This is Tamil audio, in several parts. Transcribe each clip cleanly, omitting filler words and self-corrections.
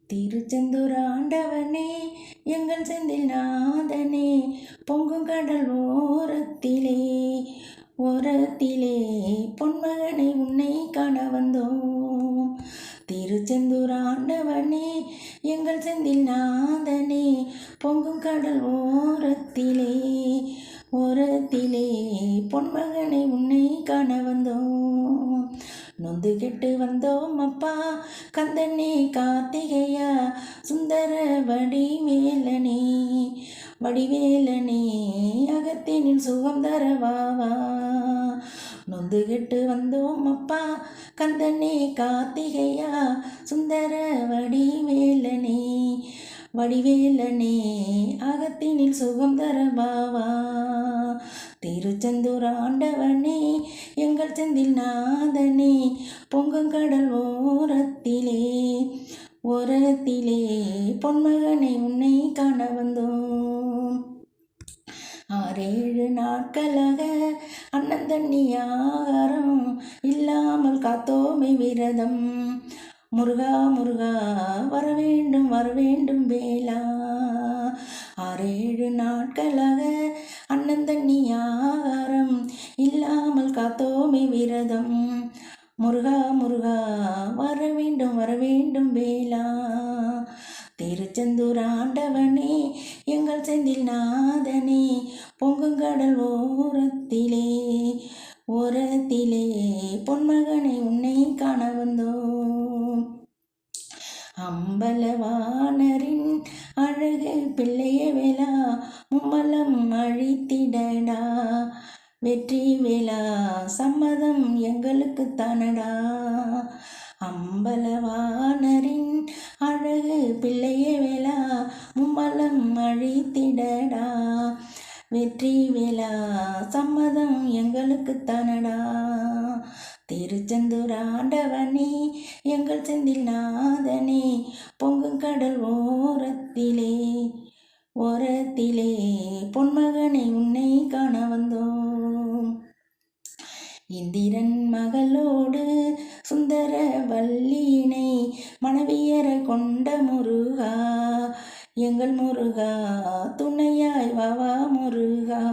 திருச்செந்தூர் ஆண்டவனே எங்கள் செந்தில் நாதனே பொங்கும் கடல் ஓரத்திலே பொன்மகனை உன்னை காண வந்தோம். திருச்செந்தூர் ஆண்டவனே எங்கள் செந்தில் நாதனே பொங்கும் கடல் ஓரத்திலே பொன்மகனை உன்னை காண வந்தோம். நொந்து கெட்டு வந்தோம் அப்பா கந்தனே கார்த்திகையா சுந்தர வடிவேலனே அகத்தினில் சுகம் தரவாவா. நொந்து கெட்டு வந்தோம் அப்பா கந்தனே கார்த்திகையா சுந்தர வடிவேலனே அகத்தினில் சுகம் தரவாவா. திருச்செந்தூர் ஆண்டவனே எங்கள் செந்தில் நாதனே பொங்கும் கடல் ஓரத்திலே பொன்மகனை உன்னை காண வந்தோம். 6-7 நாட்களாக அண்ணன் தண்ணி ஆகாரம் இல்லாமல் காத்தோமை விரதம். முருகா முருகா வரவேண்டும் வேளா. 6-7 நாட்களாக அண்ணன் தண்ணி ஆகாரம் இல்லாமல் காத்தோமை விரதம். முருகா முருகா வரவேண்டும் வேளா. திருச்செந்தூர் ஆண்டவனே எங்கள் செந்தில் நாதனே பொங்கும் கடல் ஓரத்திலே பொன்மகனை உன்னை காண வந்தோம். அம்பலவாணரின் அழகு பிள்ளைய வேளா மும்மலம் அழித்திடடா. வெற்றி வேளா சம்மதம் எங்களுக்கு தானடா. அம்பலவாணரின் அழகு பிள்ளைய வேளா மும்மலம் அழித்திடடா. வெற்றி வேளா சம்மதம் எங்களுக்கு தானடா. திருச்செந்தூர் ஆண்டவனே எங்கள் செந்தில் நாதனே பொங்கும் கடல் ஓரத்திலே பொன்மகனை உன்னை காண வந்தோம். இந்திரன் மகளோடு சுந்தர வல்லியினை மனைவியர கொண்ட முருகா எங்கள் முருகா துணையாய் வாவா முருகா.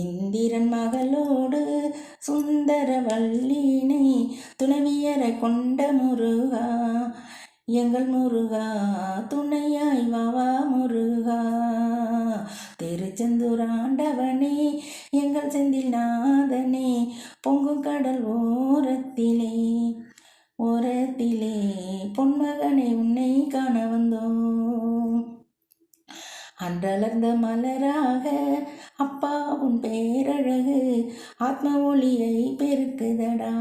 இந்திரன் மகளோடு சுந்தர வல்லியினை துணைவியர கொண்ட முருகா எங்கள் முருகா துணையாய் வாவா முருகா. திருச்செந்தூர் ஆண்டவனே எங்கள் செந்தில் நாதனே பொங்கும் கடல் ஓரத்திலே பொன்மகனை உன்னை காண வந்தோம். அன்றலர்ந்த மலராக அப்பா உன் பேரழகு ஆத்ம ஒளியை பெருக்குதடா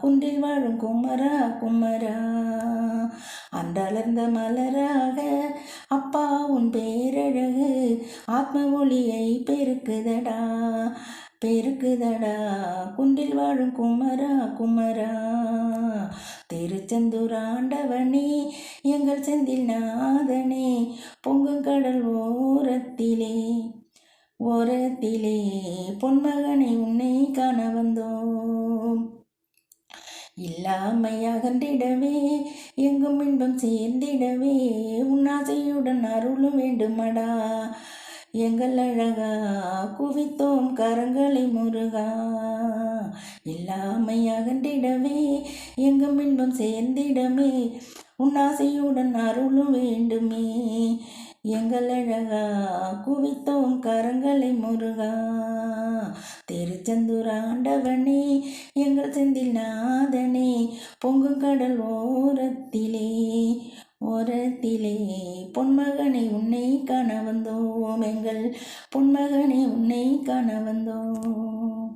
குன்றில் வாழும் குமரா. அன்றலர்ந்த மலராக அப்பா உன் பேரழகு ஆத்ம ஒளியை பெருக்குதடா குன்றில் வாழும் குமரா. திருச்செந்தூர் ஆண்டவனே எங்கள் செந்தில் நாதனே பொங்கும் கடல் ஓரத்திலே பொன்மகனை உன்னை காண வந்தோம். இல்லாமை அகன்றிடவே எங்கும் இன்பம் சேர்ந்திடவே உன்னாசையுடன் அருளும் வேண்டுமடா. எங்கள் அழகா குவித்தோம் கரங்களை முருகா. இல்லாமை அகன்றிடவே எங்கும் இன்பம் சேர்ந்திடமே உன்னாசையுடன் அருளும் வேண்டுமே. எங்கள் அழகா குவித்தோம் கரங்களை முருகா. திருச்செந்தூர் ஆண்டவனே எங்கள் செந்தில் நாதனே பொங்கும் கடல் ஓரத்திலே பொன்மகனை உன்னை காண வந்தோம். எங்கள் பொன்மகனை உன்னை காண வந்தோம்.